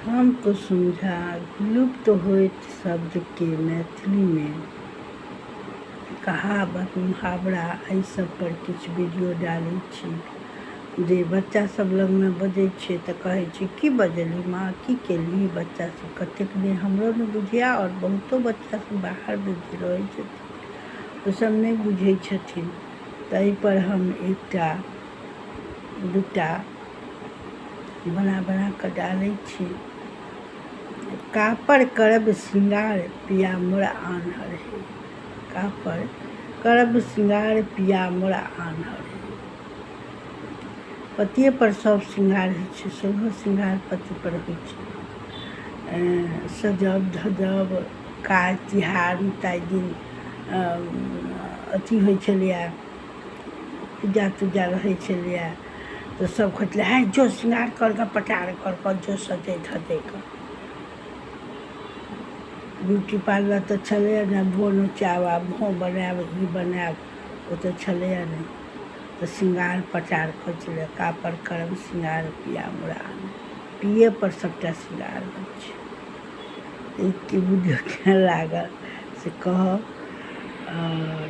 हमको समझा लुप्त होइत शब्द के मैथिली में कहावत मुहावरा एहि सब पर किछु वीडियो डालै छी जे बच्चा सब लग में बजै छै तऽ कहै छै की बजली माँ की केली बच्चा सब कतेक दिन हमरो ने बुझिया और बहुतो बच्चा सब बाहर में जे रहै छथिन ओ सब नहीं बुझै छथिन ताहि पर हम एकटा दूटा बना कऽ डालै छी। कापर करब श्रृंगार पिया मोरा आन्हर हे, कापर करब श्रृंगार पिया मोरा आन्हर हे। पतिये पर सब श्रृंगार होइ छै, सोलहो श्रृंगार पति पर होइ छै। सजब धजब काज तिहार ताहि दिन अथी होइ छलैए, पूजा तूजा रहै छलैए तऽ सब कहैत छलै है जो श्रृंगार कर कऽ पटार कर कऽ जो सजै धजै कऽ। ब्यूटी पार्लर तऽ छलैए ने, भोर नोचाब आ भोँ बनायब ई बनायब ओ तऽ छलैए नहि, तऽ श्रृंगार पटार कहै छलै कापर करब श्रृंगार पिया मोरा आन्हर, पिये पर सबटा श्रृंगार होइ छै। एक वीडियो केहन लागल से कहब। और